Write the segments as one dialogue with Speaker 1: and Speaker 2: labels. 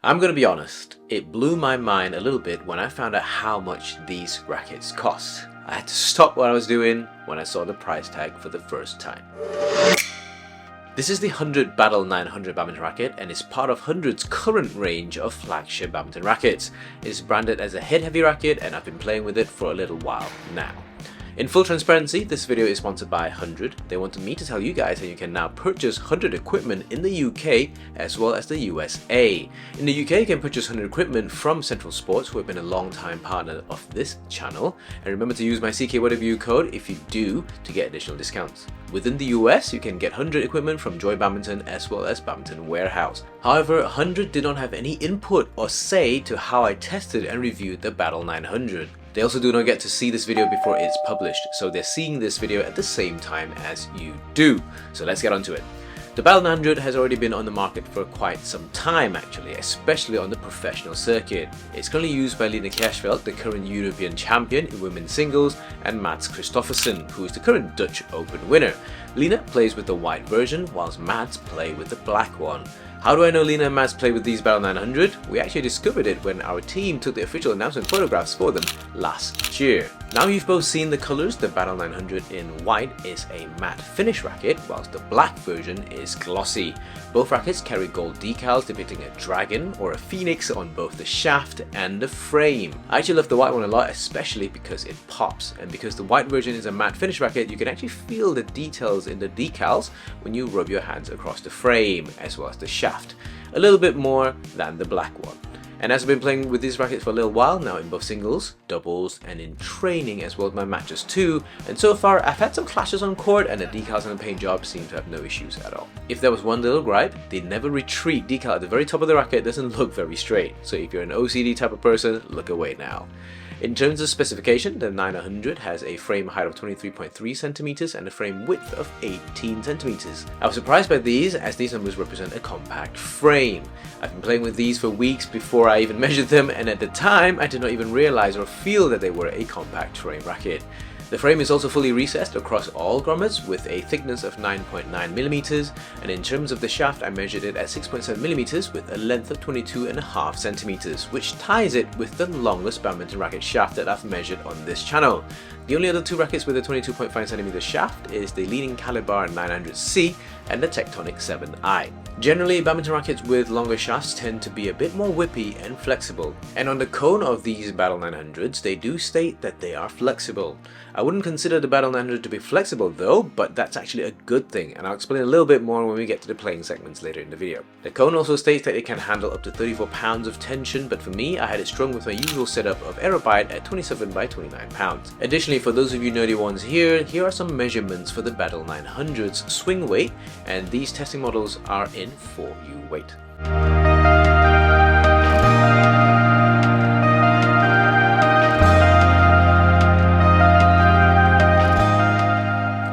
Speaker 1: I'm gonna be honest, it blew my mind a little bit when I found out how much these rackets cost. I had to stop what I was doing when I saw the price tag for the first time. This is the 100 Battle 900 badminton racket and is part of 100's current range of flagship badminton rackets. It is branded as a head-heavy racket and I've been playing with it for a little while now. In full transparency, this video is sponsored by 100. They wanted me to tell you guys that you can now purchase 100 equipment in the UK as well as the USA. In the UK, you can purchase 100 equipment from Central Sports, who have been a long time partner of this channel. And remember to use my CK code if you do to get additional discounts. Within the US, you can get 100 equipment from Joy Badminton as well as Badminton Warehouse. However, 100 did not have any input or say to how I tested and reviewed the Battle 900. They also do not get to see this video before it's published, so they're seeing this video at the same time as you do. So let's get onto it. The Battle 900 has already been on the market for quite some time actually, especially on the professional circuit. It's currently used by Kjaersfelt, the current European champion in women's singles, and Mads Christophersen, who is the current Dutch Open winner. Lena plays with the white version, whilst Mads play with the black one. How do I know Lena and Mads play with these Battle 900? We actually discovered it when our team took the official announcement photographs for them last year. Now you've both seen the colours. The Battle 900 in white is a matte finish racket, whilst the black version is glossy. Both rackets carry gold decals depicting a dragon or a phoenix on both the shaft and the frame. I actually love the white one a lot, especially because it pops, and because the white version is a matte finish racket, you can actually feel the details in the decals when you rub your hands across the frame as well as the shaft, a little bit more than the black one. And as I've been playing with these rackets for a little while now in both singles, doubles and in training as well as my matches too, and so far I've had some clashes on court and the decals and the paint job seem to have no issues at all. If there was one little gripe, they never retreat. Decal at the very top of the racket doesn't look very straight, so if you're an OCD type of person, look away now. In terms of specification, the 900 has a frame height of 23.3 centimeters and a frame width of 18 centimeters. I was surprised by these, as these numbers represent a compact frame. I've been playing with these for weeks before I even measured them, and at the time I did not even realize or feel that they were a compact frame racket. The frame is also fully recessed across all grommets with a thickness of 9.9mm, and in terms of the shaft I measured it at 6.7mm with a length of 22.5cm, which ties it with the longest badminton racket shaft that I've measured on this channel. The only other two rackets with a 22.5cm shaft is the Leaning Calibar 900C and the Tectonic 7i. Generally, badminton rackets with longer shafts tend to be a bit more whippy and flexible, and on the cone of these Battle 900s they do state that they are flexible. I wouldn't consider the Battle 900 to be flexible though, but that's actually a good thing, and I'll explain a little bit more when we get to the playing segments later in the video. The cone also states that it can handle up to 34 pounds of tension, but for me I had it strung with my usual setup of Aerobite at 27 by 29 pounds. Additionally, for those of you nerdy ones here are some measurements for the Battle 900's swing weight, and these testing models are in 4U weight.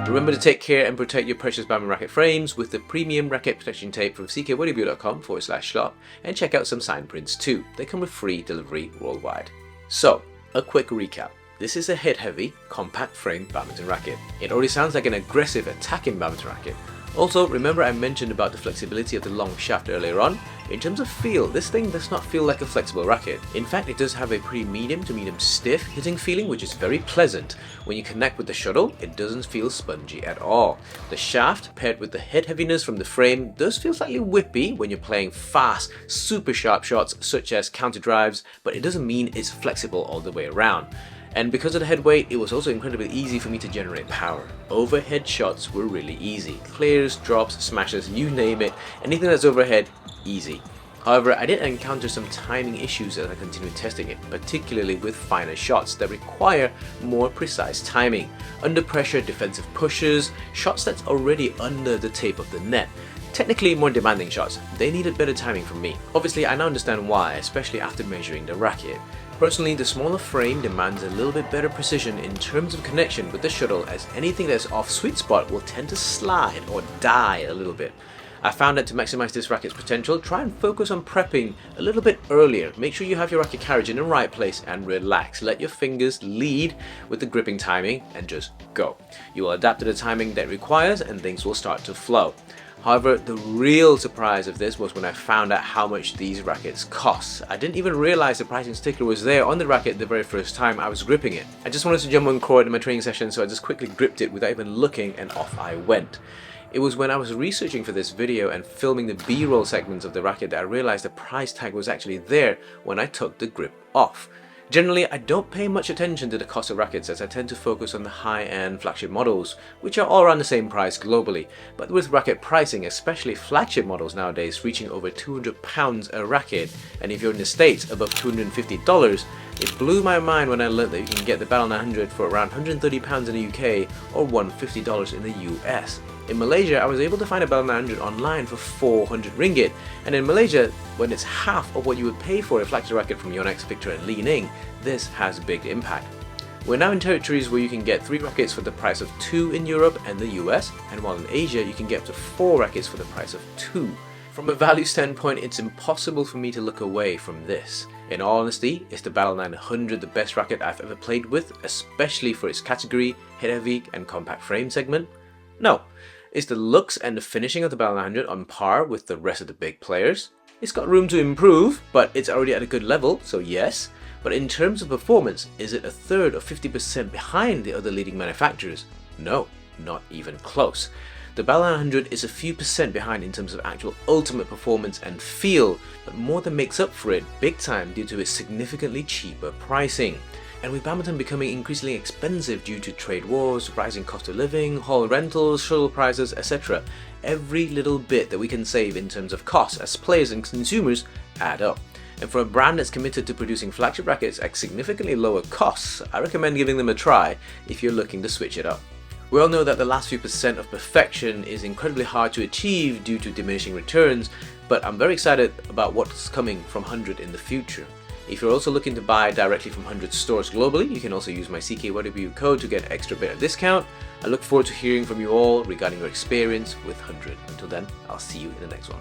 Speaker 1: Remember to take care and protect your precious badminton racket frames with the premium racket protection tape from ckwadibio.com/shop, and check out some sign prints too. They come with free delivery worldwide. So, a quick recap. This is a head-heavy, compact frame badminton racket. It already sounds like an aggressive attacking badminton racket. Also, remember I mentioned about the flexibility of the long shaft earlier on? In terms of feel, this thing does not feel like a flexible racket. In fact, it does have a pretty medium to medium stiff hitting feeling, which is very pleasant. When you connect with the shuttle, it doesn't feel spongy at all. The shaft, paired with the head heaviness from the frame, does feel slightly whippy when you're playing fast, super sharp shots such as counter drives, but it doesn't mean it's flexible all the way around. And because of the head weight, it was also incredibly easy for me to generate power. Overhead shots were really easy. Clears, drops, smashes, you name it. Anything that's overhead, easy. However, I did encounter some timing issues as I continued testing it, particularly with finer shots that require more precise timing. Under pressure, defensive pushes, shots that's already under the tape of the net. Technically more demanding shots. They needed better timing from me. Obviously, I now understand why, especially after measuring the racket. Personally, the smaller frame demands a little bit better precision in terms of connection with the shuttle, as anything that's off sweet spot will tend to slide or die a little bit. I found that to maximize this racket's potential, try and focus on prepping a little bit earlier. Make sure you have your racket carriage in the right place and relax. Let your fingers lead with the gripping timing and just go. You will adapt to the timing that requires and things will start to flow. However, the real surprise of this was when I found out how much these rackets cost. I didn't even realize the pricing sticker was there on the racket the very first time I was gripping it. I just wanted to jump on court in my training session, so I just quickly gripped it without even looking, and off I went. It was when I was researching for this video and filming the B-roll segments of the racket that I realized the price tag was actually there when I took the grip off. Generally, I don't pay much attention to the cost of rackets, as I tend to focus on the high-end flagship models, which are all around the same price globally. But with racket pricing, especially flagship models nowadays reaching over £200 a racket, and if you're in the States above $250, it blew my mind when I learned that you can get the Battle 900 for around £130 in the UK or $150 in the US. In Malaysia, I was able to find a Battle 900 online for 400 ringgit, and in Malaysia, when it's half of what you would pay for a flagship racket from Yonex, Victor and Li Ning, this has a big impact. We're now in territories where you can get 3 rackets for the price of 2 in Europe and the US, and while in Asia you can get up to 4 rackets for the price of 2. From a value standpoint, it's impossible for me to look away from this. In all honesty, is the Battle 900 the best racket I've ever played with, especially for its category, heavy and compact frame segment? No. Is the looks and the finishing of the Battle 900 on par with the rest of the big players? It's got room to improve, but it's already at a good level, so yes. But in terms of performance, is it a third or 50% behind the other leading manufacturers? No, not even close. The Battle 900 is a few percent behind in terms of actual ultimate performance and feel, but more than makes up for it big time due to its significantly cheaper pricing. And with badminton becoming increasingly expensive due to trade wars, rising cost of living, hall rentals, shuttle prices, etc., every little bit that we can save in terms of costs as players and consumers add up. And for a brand that's committed to producing flagship rackets at significantly lower costs, I recommend giving them a try if you're looking to switch it up. We all know that the last few percent of perfection is incredibly hard to achieve due to diminishing returns, but I'm very excited about what's coming from 100 in the future. If you're also looking to buy directly from 100 stores globally, you can also use my CKYW code to get an extra bit of discount. I look forward to hearing from you all regarding your experience with 100. Until then, I'll see you in the next one.